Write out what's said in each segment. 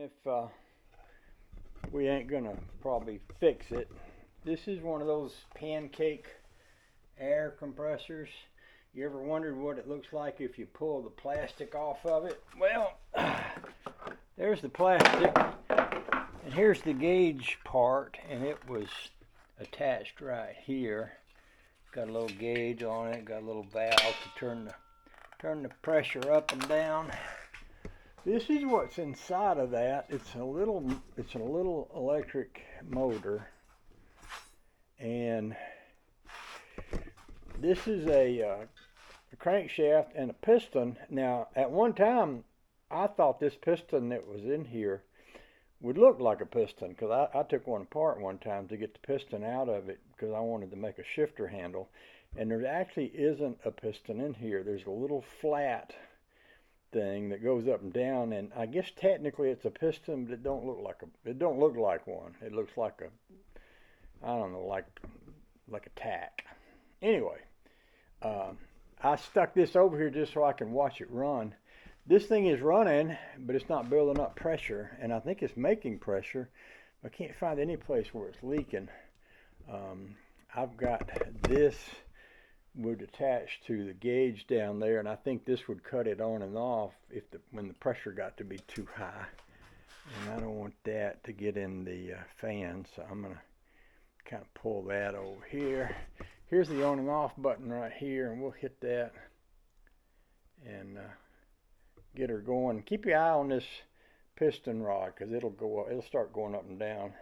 if we ain't gonna probably fix it. This is one of those pancake air compressors. You ever wondered what it looks like if you pull the plastic off of it? Well, there's the plastic, and here's the gauge part, and it was attached right here. Got a little gauge on it, got a little valve to turn the pressure up and down. This is what's inside of that. It's a little electric motor, and this is a crankshaft and a piston. Now, at one time, I thought this piston that was in here would look like a piston, because I took one apart one time to get the piston out of it because I wanted to make a shifter handle, and there actually isn't a piston in here. There's a little flat thing that goes up and down, and I guess technically it's a piston, but it don't look like one. It looks like I don't know, like a tack. Anyway, I stuck this over here just so I can watch it run. This thing is running, but it's not building up pressure, and I think it's making pressure. I can't find any place where it's leaking. I've got this would attach to the gauge down there, and I think this would cut it on and off when the pressure got to be too high. And I don't want that to get in the fan, so I'm gonna kind of pull that over here. Here's the on and off button right here, and we'll hit that and get her going. Keep your eye on this piston rod, because it'll start going up and down.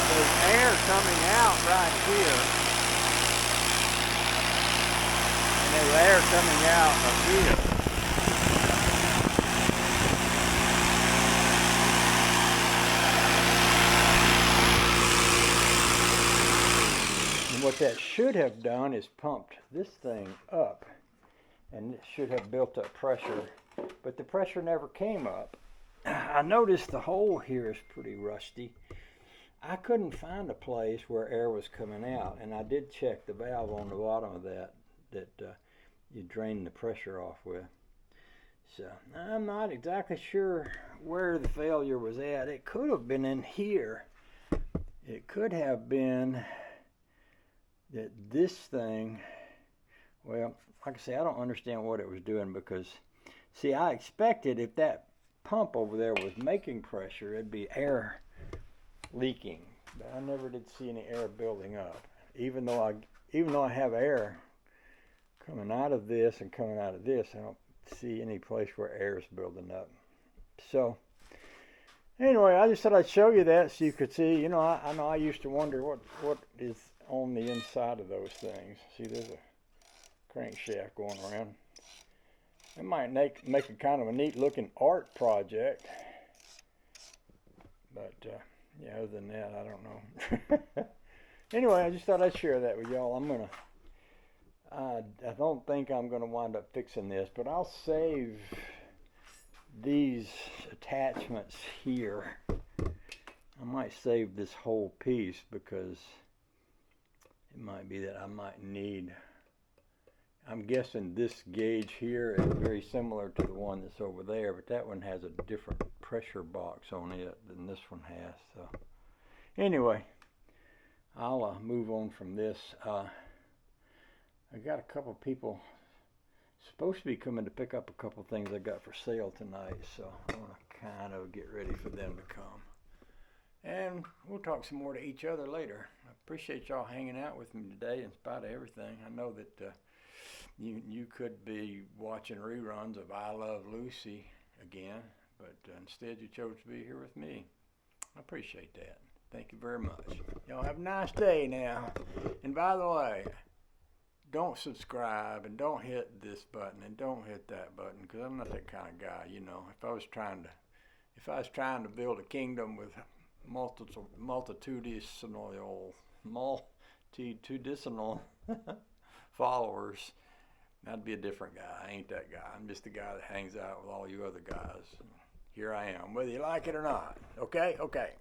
There's air coming out right here, and there's air coming out up here. What that should have done is pumped this thing up, and it should have built up pressure, but the pressure never came up. I noticed the hole here is pretty rusty. I couldn't find a place where air was coming out, and I did check the valve on the bottom of that you drain the pressure off with. So I'm not exactly sure where the failure was at. It could have been in here. It could have been that this thing, well, like I say, I don't understand what it was doing, because, see, I expected if that pump over there was making pressure, it'd be air leaking, but I never did see any air building up. Even though I have air coming out of this and coming out of this, I don't see any place where air is building up. So, anyway, I just thought I'd show you that so you could see. You know, I know I used to wonder what is on the inside of those things. See, there's a crankshaft going around. It might make a kind of a neat looking art project, but yeah, other than that, I don't know. Anyway, I just thought I'd share that with y'all. I don't think I'm gonna wind up fixing this, but I'll save these attachments here. I might save this whole piece, because it might be that I might need, I'm guessing this gauge here is very similar to the one that's over there, but that one has a different pressure box on it than this one has. So anyway, I'll move on from this. I got a couple people supposed to be coming to pick up a couple things I got for sale tonight, so I want to kind of get ready for them to come. And we'll talk some more to each other later. I appreciate y'all hanging out with me today in spite of everything. I know that you could be watching reruns of I Love Lucy again, but instead you chose to be here with me. I appreciate that. Thank you very much. Y'all have a nice day now. And by the way, don't subscribe, and don't hit this button, and don't hit that button, because I'm not that kind of guy. You know, if I was trying to build a kingdom with multitudinal followers, I'd be a different guy. I ain't that guy. I'm just the guy that hangs out with all you other guys. And here I am, whether you like it or not. Okay? Okay.